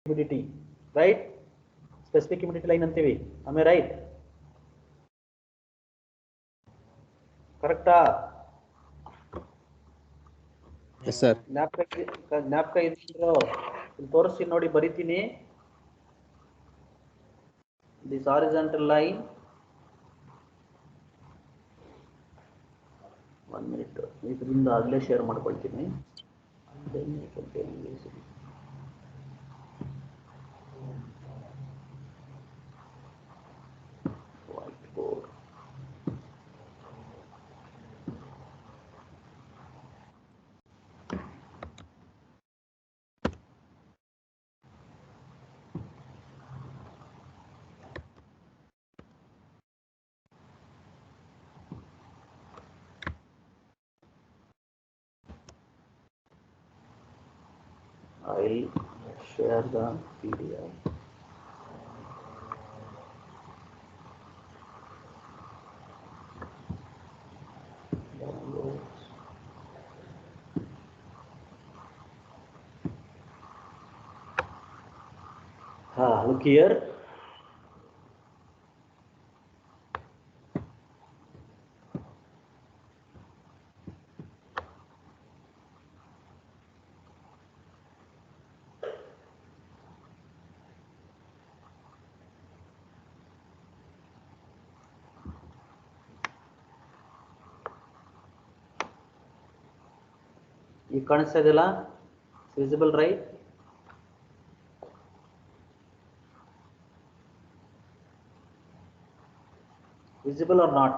humidity, right? Specific humidity line antivi, am I right? Correct? Yes, sir. ಜ್ಞಾಪಕ ಇದ್ರು ಇಲ್ಲಿ ತೋರಿಸಿ ನೋಡಿ, ಬರಿತೀನಿ. This horizontal line, 1 minute, ಇದರಿಂದ ಆಗಲೇ ಶೇರ್ ಮಾಡ್ಕೊಳ್ತೀನಿ. I'll share the PDF. Look here. ಈಗ ಕಾಣಿಸ್ತಾ ಇದೆಯಲ್ಲ, visible right? Visible or not?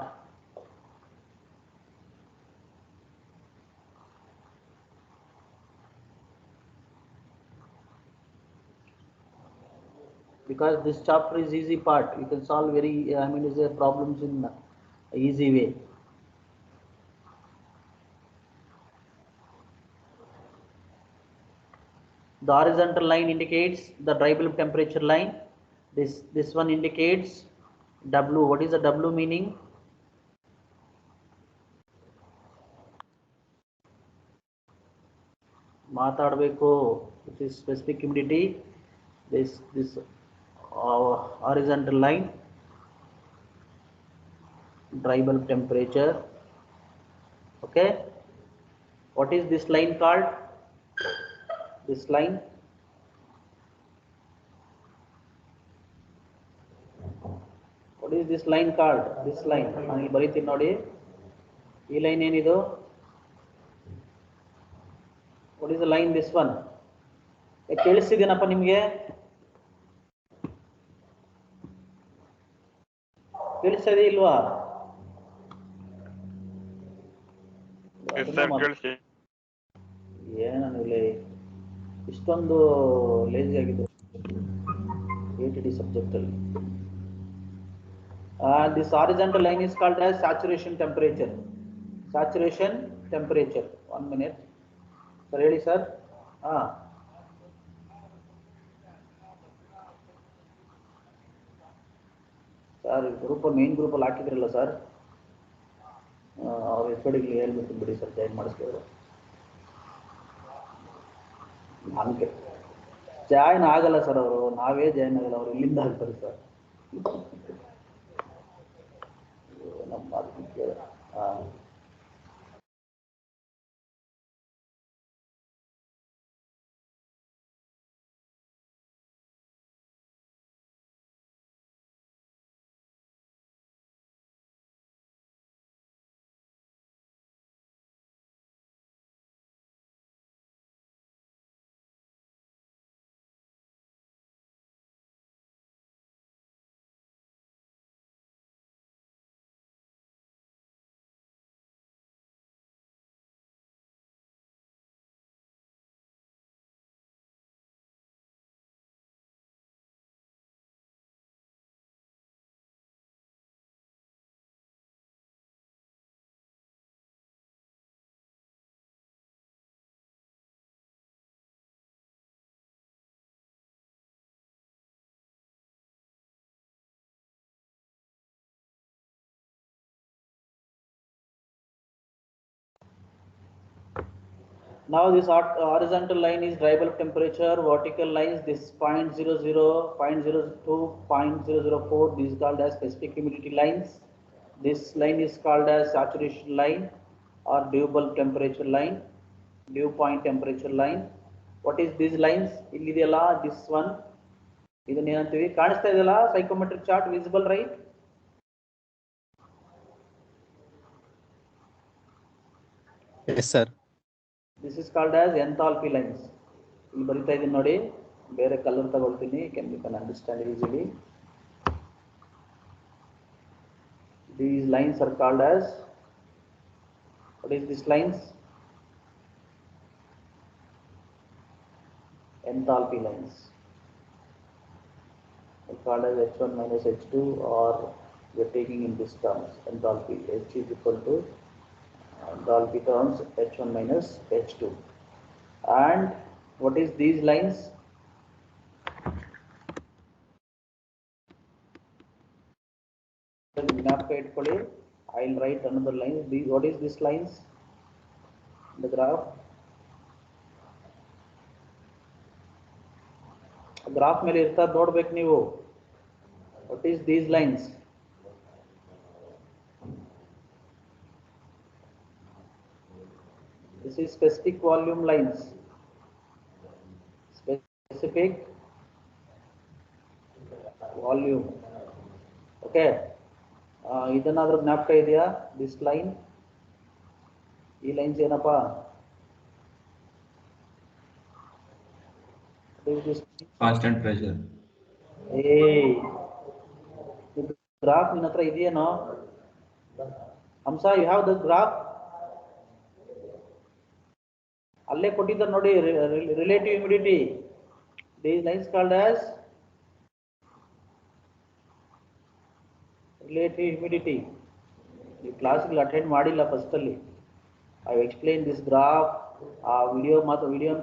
Because this chapter is easy part, you can solve very, is there problems in easy way. The horizontal line indicates the dry bulb temperature line. This one indicates W. What is the W meaning? ಮಾತಾಡಬೇಕು. This is specific humidity. This horizontal line, dry bulb temperature. Okay. What is this line called? This line. What is this line called? This line. ನಾನು ಬರೀತೀನಿ ನೋಡಿ. ಈ line ಏನಿದು? What is the line? This one. ಕೇಳಿಸ್ತಿದೇನಪ್ಪ ನಿಮಗೆ? ಕೇಳಿಸ್ತಾ ಇದೆ ಇಲ್ವಾ? ಏನಿಲ್ಲ, ಇಷ್ಟೊಂದು ಲೇಜಿ ಆಗಿದೆ ATD ಸಬ್ಜೆಕ್ಟ್ ಅಲ್ಲಿ. This horizontal line is called as saturation temperature. Saturation temperature. 1 minute. Sir, ಹೇಳಿ ಸರ್. ಸರ್ ಗ್ರೂಪ್ ಮೇನ್ ಗ್ರೂಪಲ್ಲಿ ಹಾಕಿದ್ರಲ್ಲ ಸರ್, ಅವ್ರ HODಗೆ ಹೇಳ್ಬೇಕು ಬಿಡಿ ಸರ್, ಜಾಯಿನ್ ಮಾಡಿಸ್ಬೋದು. ನಮಗೆ ಜಾಯಿನ್ ಆಗಲ್ಲ ಸರ್ ಅವರು, ನಾವೇ ಜಾಯಿನ್ ಆಗಲ್ಲ, ಅವರು ಇಲ್ಲಿಂದ ಆಗ್ತಾರೆ ಸರ್. ನಮ್ಮ ಮಾತು Now this horizontal line is variable temperature, vertical lines this 0.00, 0.02, 0.004, this is called as specific humidity lines. This line is called as saturation line or dew bulb temperature line, dew point temperature line. What is these lines? This one. ಇದನ್ನ ಏನಂತೀವಿ? ಕಾಣಿಸ್ತಾ ಇದೆಯಲ್ಲ psychometric chart visible, right? Yes, sir. This is called as enthalpy lines. ಇಲ್ಲಿ ಬರಿತಾ ಇದೀನಿ ನೋಡಿ, ಬೇರೆ colour ತಗೊಳ್ತೀನಿ, you can understand easily. These lines are called as, what is these lines? Enthalpy lines. It's called as H1 minus H2, or we are taking in this terms enthalpy. H is equal to enthalpy terms H1 minus H2. And what is these lines? I'll write another line. What is this lines? The graph. Graph ಮೇಲೆ ಇರ್ತಾ ನೋಡ್ಬೇಕು ನೀವು. What is these lines? This is specific volume lines. Specific volume. Okay. ಇದನ್ನಾದ್ರೂ ಜ್ಞಾಪಕ ಇದೆಯಾ? This line. ಈ lines ಏನಪ್ಪ? Constant pressure. Hey, graph ನಿನ್ನ ಹತ್ರ ಇದೆಯೇನೋ? ಹಂಸ, you have the graph? ಅಲ್ಲೇ ಕೊಟ್ಟಿದ್ದಾರೆ ನೋಡಿ, relative humidity. These lines called as relative humidity. ಈ ಕ್ಲಾಸ್ಗೆ ಅಟೆಂಡ್ ಮಾಡಿಲ್ಲ ಫಸ್ಟ್ ಅಲ್ಲಿ. I explain this graph. ಆ ವಿಡಿಯೋ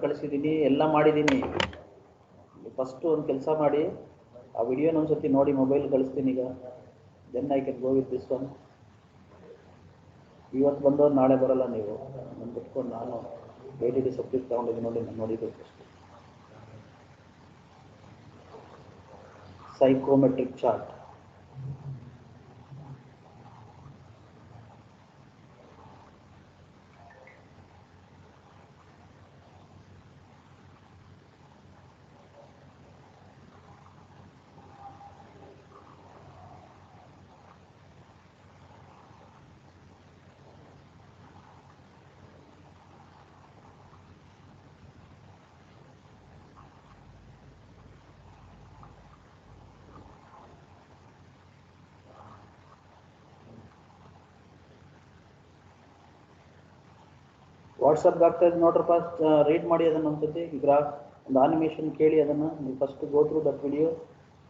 ಕಳಿಸಿದ್ದೀನಿ, ಎಲ್ಲ ಮಾಡಿದ್ದೀನಿ. ಫಸ್ಟ್ ಒಂದು ಕೆಲಸ ಮಾಡಿ, ಆ ವಿಡಿಯೋನ ಒಂದ್ಸತಿ ನೋಡಿ, ಮೊಬೈಲ್ ಕಳಿಸ್ತೀನಿ ಈಗ. Then I can go with this one. ಇವತ್ತು ಬಂದವ್ರು ನಾಳೆ ಬರಲ್ಲ ನೀವು. ನಾನು ಬಿಟ್ಕೊಂಡು ನಾನು ಏಟಿಗೆ ಸಬ್ಜೆಕ್ಟ್ ತಗೊಂಡಿದ್ದೀನಿ ನೋಡಿ, ನಾನು ನೋಡಿದ್ದು ಸೈಕೋಮೆಟ್ರಿಕ್ ಚಾರ್ಟ್. ವಾಟ್ಸಪ್ಗೆ ಆಗ್ತಾ ಇದೆ ನೋಡ್ರಪ್ಪ, ರೀಡ್ ಮಾಡಿ ಅದನ್ನು ಒಂದ್ಸತಿ. ಗ್ರಾಫ್ ಒಂದು ಆನಿಮೇಷನ್ ಕೇಳಿ ಅದನ್ನು. ನೀವು first go through that video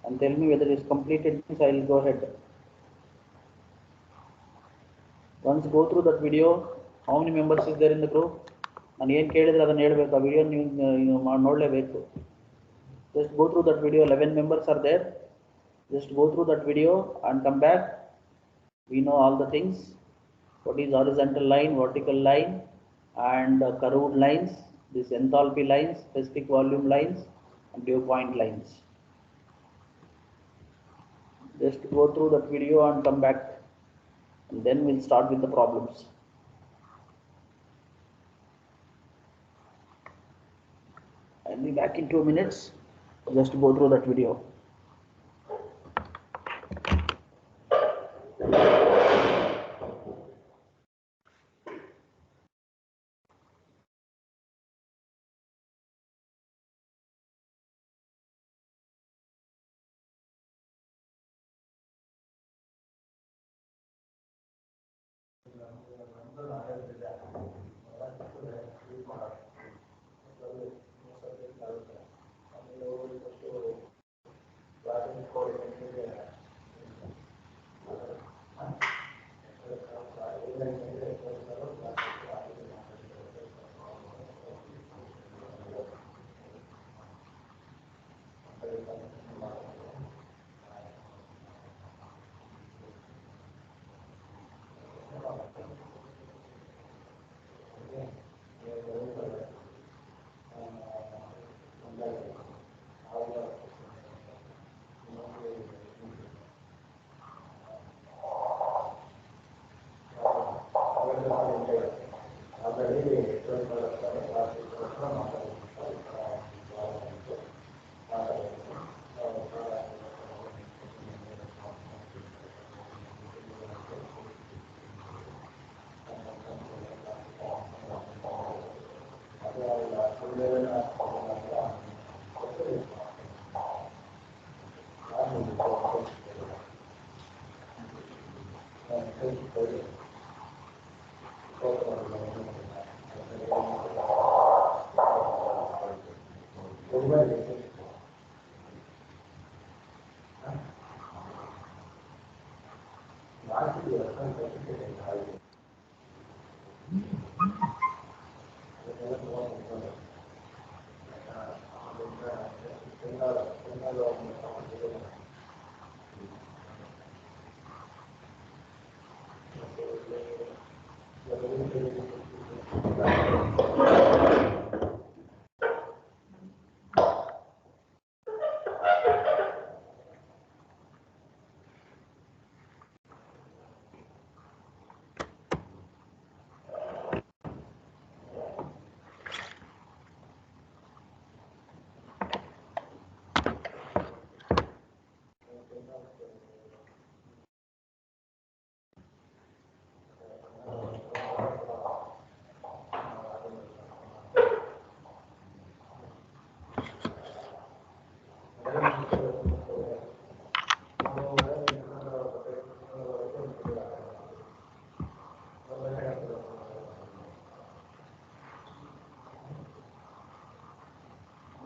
and tell me whether it's completed. Means I will go ahead. Once go through that video, how many members is there in the group? ನಾನು ಏನು ಕೇಳಿದ್ರೆ ಅದನ್ನು ಹೇಳ್ಬೇಕು. ಆ ವಿಡಿಯೋ ನೀವು ನೋಡಲೇಬೇಕು. Just go through that video. 11 members are there. Just go through that video and come back. We know all the things. What is horizontal line, vertical line, and curved lines, this enthalpy lines, specific volume lines, and dew point lines. Just go through that video and come back, and then we'll start with the problems. I'll be back in 2 minutes. Just go through that video.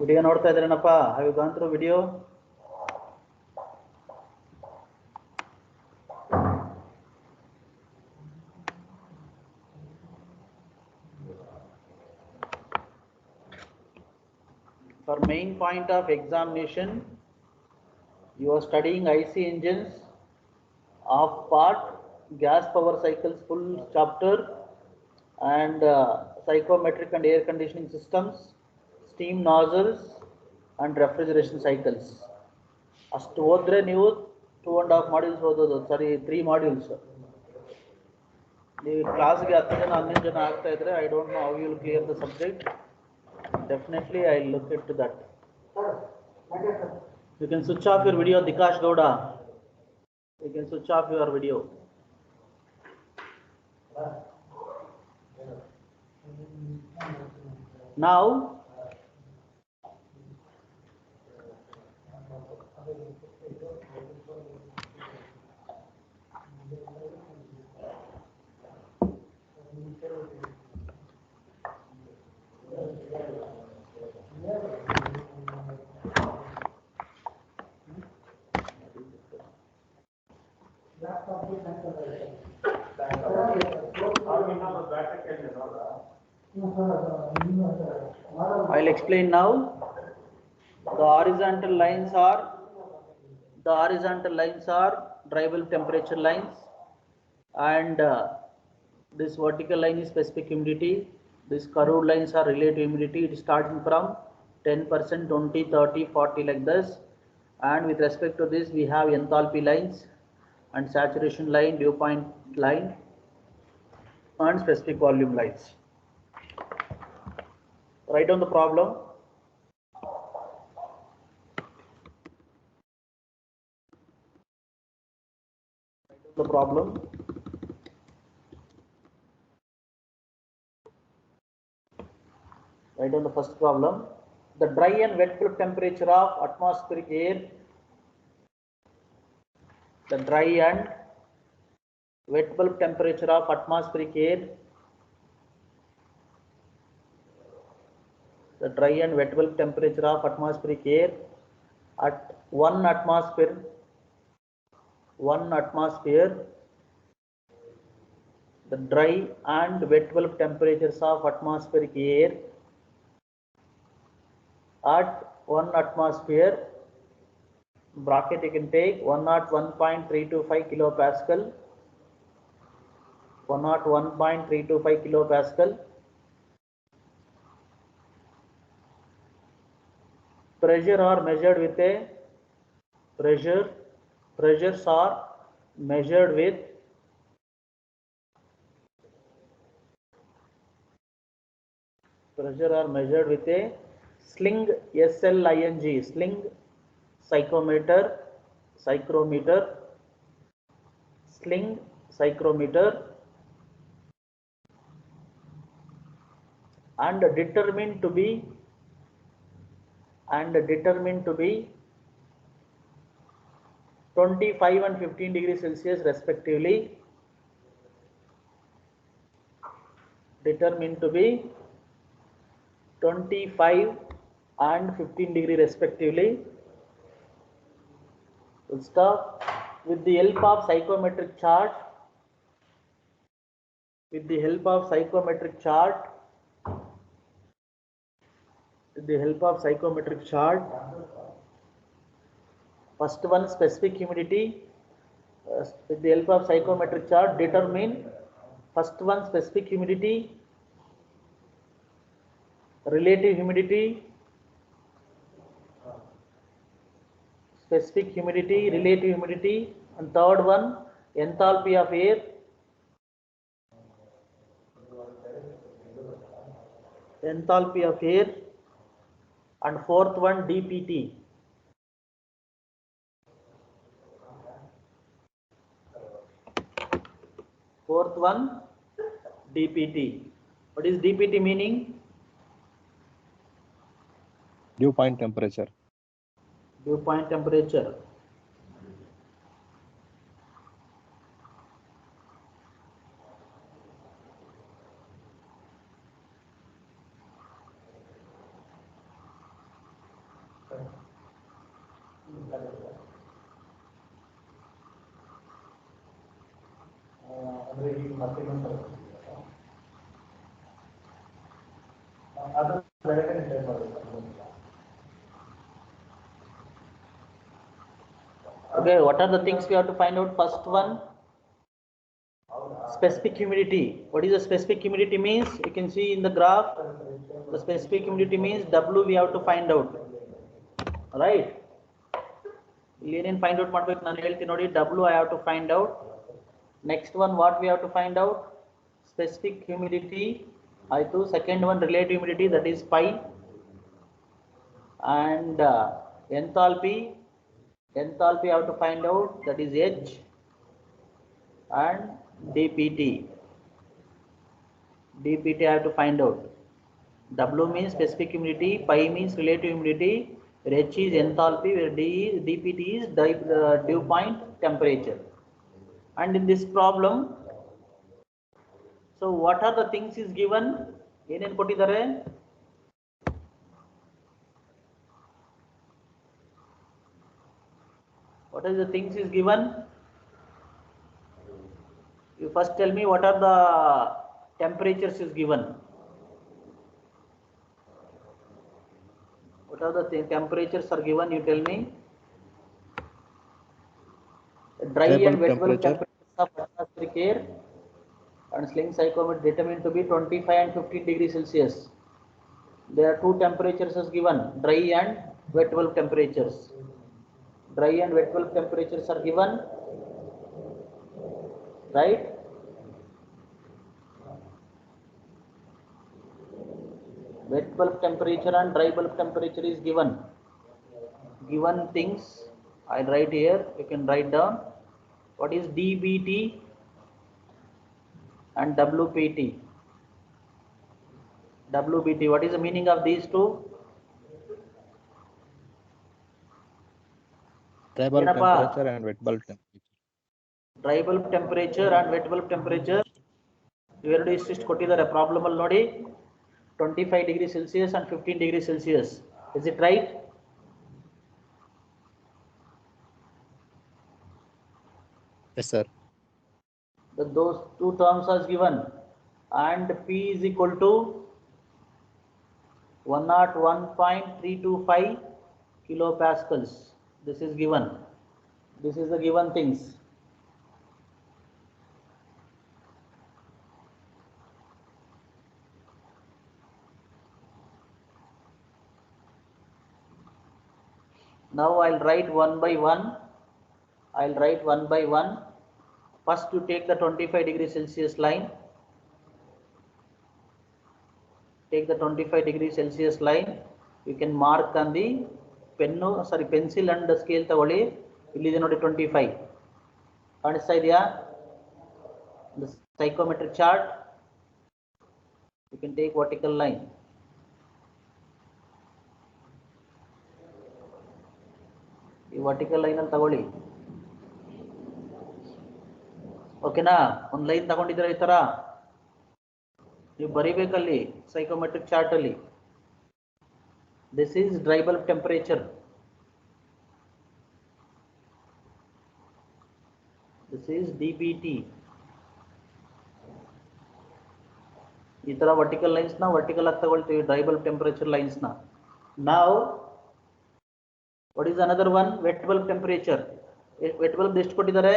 Video ನೋಡ್ತಾ ಇದ್ರೇನಪ್ಪ? Have you gone through video? For main point of examination, you are studying IC engines of part, gas power cycles full chapter, and psychometric and air conditioning systems, steam nozzles and refrigeration cycles. ಅಷ್ಟು ಹೋದ್ರೆ ನೀವು 2.5 modules ಓದೋದು, ಸಾರಿ 3 modules. ನೀವು ಕ್ಲಾಸ್ಗೆ 10 ಜನ 11 ಜನ ಆಗ್ತಾ ಇದ್ರೆ I don't know how you will clear the subject. Definitely I will look into that. You can switch off your video, Dikash Gowda. You can switch off your video. Now I'll explain now. The horizontal lines are dry bulb temperature lines, and this vertical line is specific humidity. These curved lines are relative humidity. It is starting from 10%, 20, 30, 40 like this, and with respect to this we have enthalpy lines and saturation line, dew point line and specific volume lines. Write down the problem. Write down the first problem. The dry and wet bulb temperature of atmospheric air. The dry and wet bulb temperature of atmospheric air. The dry and wet bulb temperature of atmospheric air at 1 atmosphere. The dry and wet bulb temperatures of atmospheric air at 1 atmosphere, bracket you can take 101.325 kilopascal, 101.325 kilopascal. Pressures are measured with Pressure are measured with a sling, SLING, sling, psychrometer, sling, psychrometer, and determined to be 25 and 15 degrees Celsius respectively. Determined to be 25 and 15 degree respectively. We'll start with the help of psychometric chart. With the help of psychometric chart. First one, specific humidity. With the help of psychometric chart, determine first one, specific humidity, relative humidity, specific humidity, relative humidity, and third one, enthalpy of air, and fourth one, dPT. Fourth one, dPT. What is dPT meaning? Dew point temperature. Dew point temperature. Okay, what are the things we have to find out? First one, specific humidity. What is the specific humidity means? You can see in the graph, the specific humidity means W we have to find out. Right? Linear find out W I have to find out. Next one, what we have to find out? Specific humidity. I2. Second one, relative humidity, that is pi. And enthalpy I have to find out, that is H. And dPT I have to find out. W means specific humidity, pi means relative humidity, where H is enthalpy, where dPT is dew point temperature. And in this problem, so what are the things is given? What are the things is given? You first tell me what are the temperatures is given. What are the temperatures are given? You tell me. Dry and wet bulb temperatures of atmospheric air and sling psychrometer determined to be 25 and 15 degrees Celsius. There are two temperatures as given, dry and wet bulb temperatures. Dry and wet bulb temperatures are given, right? Wet bulb temperature and dry bulb temperature is given. Given things, I write here, you can write down. What is dBT and WPT? WBT, what is the meaning of these two? Dry bulb temperature and wet bulb temperature. Dry bulb temperature and wet bulb temperature. Here is a problem nodi 25 degrees Celsius and 15 degrees Celsius. Is it right? Yes, sir. Those two terms are given, and P is equal to 101.325 kilopascals. This is given. This is the given things. Now I'll write one by one. First, you take the 25 degrees Celsius line. take the 25 degree Celsius line. You can mark on the pencil and the scale ತಗೊಳ್ಳಿ. ಇಲ್ಲಿದೆ ನೋಡಿ 25 ಕಾಣಿಸ್ತಾ ಇದೆಯಾ? The psychometric chart. You can take vertical line. ಈ vertical line ಅಲ್ಲಿ ತಗೊಳ್ಳಿ. ಓಕೆನಾ? ಒಂದು ಲೈನ್ ತಗೊಂಡಿದ್ರೆ ಈ ತರ ನೀವು ಬರಿಬೇಕಲ್ಲಿ ಸೈಕೋಮೆಟ್ರಿಕ್ ಚಾರ್ಟ್ ಅಲ್ಲಿ. This is dry bulb temperature. This is DBT. ಈ ತರ ವರ್ಟಿಕಲ್ ಲೈನ್ಸ್ ನ ವರ್ಟಿಕಲ್ ಆಗಿ ತಗೊಳ್ತೀವಿ, ಡ್ರೈ ಬಲ್ಬ್ ಟೆಂಪರೇಚರ್ ಲೈನ್ಸ್ ನ. ನಾವು what is another one? Wet bulb temperature. Wet bulb ಎಷ್ಟು ಕೊಟ್ಟಿದ್ದಾರೆ?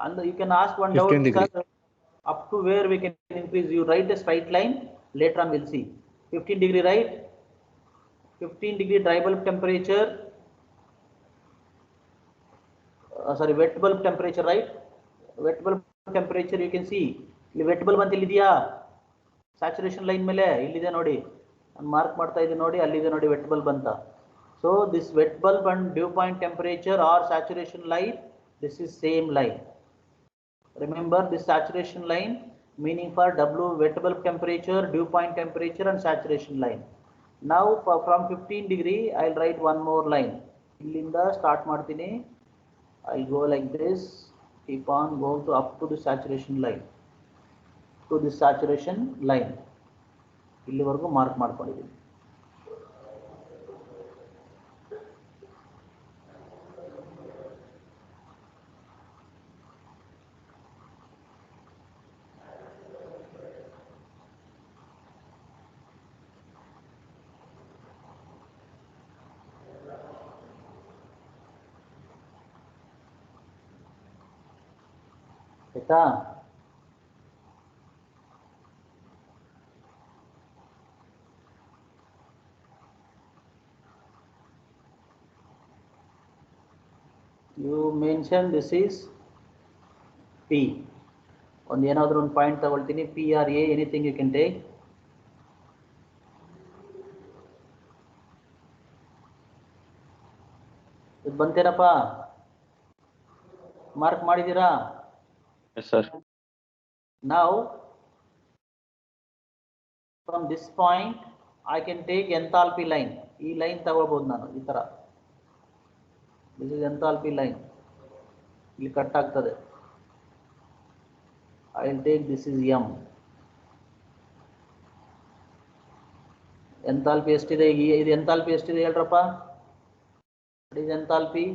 And you can ask one doubt, sir, up to where we can increase? You write a straight line, later on we'll see. 15 degree, right? 15 degree dry bulb temperature, sorry, wet bulb temperature, right? Wet bulb temperature you can see. ಇಲ್ಲಿ wet bulb ಅಂತ ಇಲ್ಲಿದೆಯಾ? Saturation line ಮೇಲೆ ಇಲ್ಲಿದೆ ನೋಡಿ, ನಾನು mark ಮಾಡ್ತಾ ಇದ್ದೀನಿ ನೋಡಿ, ಅಲ್ಲಿದೆ ನೋಡಿ ವೆಟ್ ಬಲ್ಬ್ ಅಂತ. So this wet bulb and dew point temperature are saturation line, this is same line. Remember this saturation line meaning for W wet bulb temperature, dew point temperature and saturation line. ನಾವು from 15 degree I will write one more line. ಇಲ್ಲಿಂದ start ಮಾಡ್ತೀನಿ. I go like this, keep on going to up to the saturation line, to this saturation line. ಇಲ್ಲಿವರೆಗೂ mark ಮಾಡ್ಕೊಂಡಿದ್ದೀನಿ. ಆಯ್ತಾ? You mention this is P. ಒಂದು ಏನಾದರೂ ಒಂದು point ತಗೊಳ್ತೀನಿ, P or A, anything you can take. ಇದು ಬಂತೇನಪ್ಪ? Mark ಮಾಡಿದ್ದೀರಾ? Yes, sir. Now from this point I can take enthalpy line. ಈ ಲೈನ್ ತಗೊಳ್ಬಹುದು ನಾನು ಈ ತರ. This is enthalpy line. ಇಲ್ಲಿ ಕಟ್ ಆಗ್ತದೆ. I will take this is M. Enthalpy ಎಷ್ಟಿದೆ? ಇದು ಎಂಥಾಲ್ಪಿ ಎಷ್ಟಿದೆ ಹೇಳ್ರಪ್ಪ? What is enthalpy?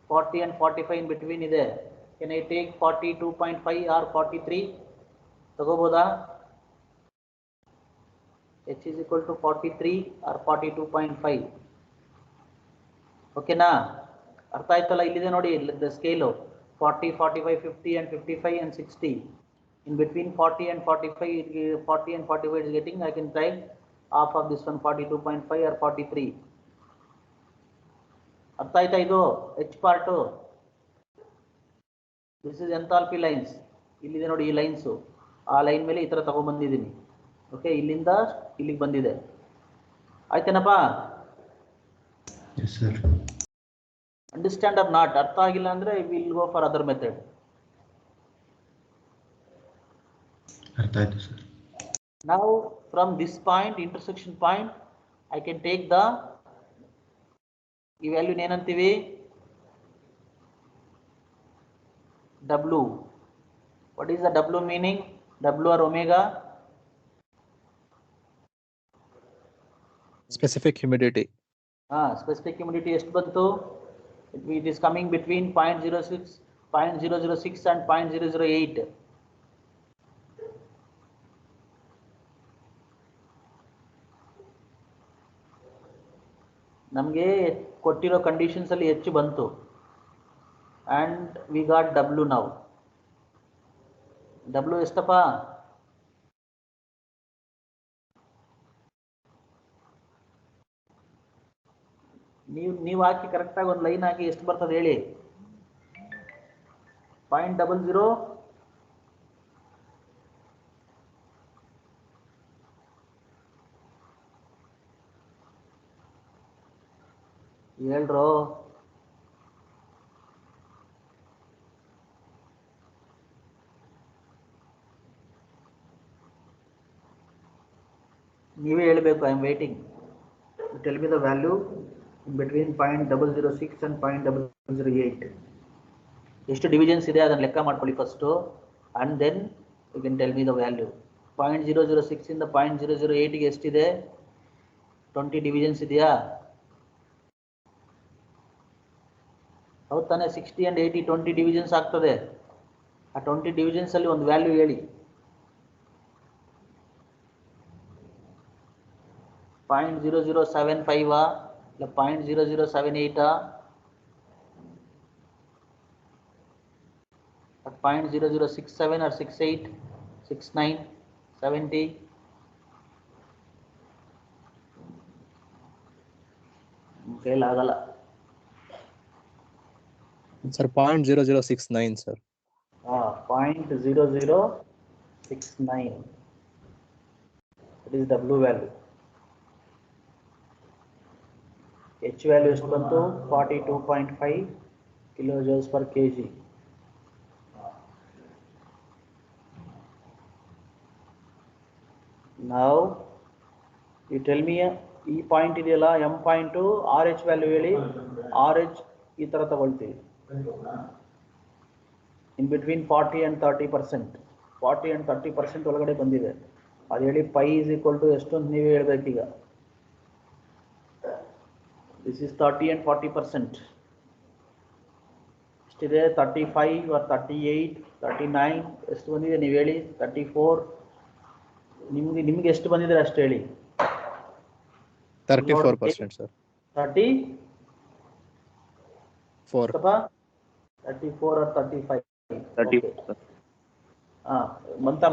40 and 45 in between ಇದೆ. Can I take 42.5 or 43? ತಗೋಬೋದಾ? H is equal to 43 or 42.5. ಓಕೆನಾ? ಅರ್ಥ ಆಯ್ತಲ್ಲ? ಇಲ್ಲಿದೆ ನೋಡಿ the scale 40, 45, 50 and 55 and 60. In between 40 and 45, 40 and 45 is getting, I can try half of this one, 42.5 or 43. ಅರ್ಥ ಆಯ್ತಾ? ಇದು H part. This is enthalpy lines. ಇಲ್ಲಿದೆ ನೋಡಿ ಈ ಲೈನ್ಸು. ಆ ಲೈನ್ ಮೇಲೆ ಈ ಥರ ತಗೊಂಡ್ಬಂದಿದ್ದೀನಿ. ಓಕೆ, ಇಲ್ಲಿಂದ ಇಲ್ಲಿಗೆ ಬಂದಿದೆ. ಆಯ್ತೇನಪ್ಪ? Yes, sir. Understand or not? ಅರ್ಥ ಆಗಿಲ್ಲ ಅಂದರೆ will go for other method. ಅರ್ಥ ಆಯ್ತು sir. Now from this point, intersection point, I can take the ಈ ವ್ಯಾಲ್ಯೂನ ಏನಂತೀವಿ? W. What is the W meaning? W or omega? Specific humidity. Specific humidity ಎಷ್ಟು ಬಂತು? It is coming between 0.06 and 0.008. ನಮಗೆ ಕೊಟ್ಟಿರೋ conditions ಅಲ್ಲಿ ಹೆಚ್ಚು ಬಂತು and we got W now. W ಎಷ್ಟಪ್ಪ? ನೀವು ಹಾಕಿ ಕರೆಕ್ಟಾಗಿ ಒಂದು ಲೈನ್ ಹಾಕಿ ಎಷ್ಟು ಬರ್ತದೆ ಹೇಳಿ. 0.00. ಹೇಳ್ರೋ. ನೀವೇ ಹೇಳಬೇಕು. I am waiting. Tell me the value in between 0.006 and 0.008. ಎಷ್ಟು ಡಿವಿಷನ್ಸ್ ಇದೆ ಅದನ್ನು ಲೆಕ್ಕ ಮಾಡ್ಕೊಳ್ಳಿ first, and then you can tell me the value. 0.006 ಇಂದ 0.008ಗೆ ಎಷ್ಟಿದೆ? 20 ಡಿವಿಷನ್ಸ್ ಇದೆಯಾ? ಹೌದು ತಾನೇ? 60 and 80 20 ಡಿವಿಷನ್ಸ್ ಆಗ್ತದೆ. ಆ 20 ಡಿವಿಷನ್ಸಲ್ಲಿ ಒಂದು ವ್ಯಾಲ್ಯೂ ಹೇಳಿ. 0.0075 ಇಲ್ಲ 0.0078 0.0067 or 68 69 70? ಕೈಲಾಗಲ್ಲ sir. 0.0069 sir. 0.0069. That is W value. H value ಎಷ್ಟು ಬಂತು? 42.5 kilojoules per kg. Now you tell me ಈ ಪಾಯಿಂಟ್ ಇದೆಯಲ್ಲ, M point, R H value ಹೇಳಿ. ಆರ್ ಎಚ್ ಈ ಥರ ತಗೊಳ್ತೀವಿ, ಇನ್ ಬಿಟ್ವೀನ್ 40 and 30%. 40 and 30% ಒಳಗಡೆ ಬಂದಿದೆ. ಅದು ಹೇಳಿ. ಪೈ ಈಸ್ ಈಕ್ವಲ್ ಟು ಎಷ್ಟು ಅಂತ ನೀವೇ ಹೇಳ್ಬೇಕೀಗ. This is 30 and 40%. ಎಷ್ಟಿದೆ? 35 or 38 39 ಎಷ್ಟು ಬಂದಿದೆ ನೀವು ಹೇಳಿ? 34. ನಿಮ್ಗೆ ಎಷ್ಟು ಬಂದಿದೆ ಅಷ್ಟು ಹೇಳಿ. 34% ಸರ್. 34 or 35? 34. ಮಂತ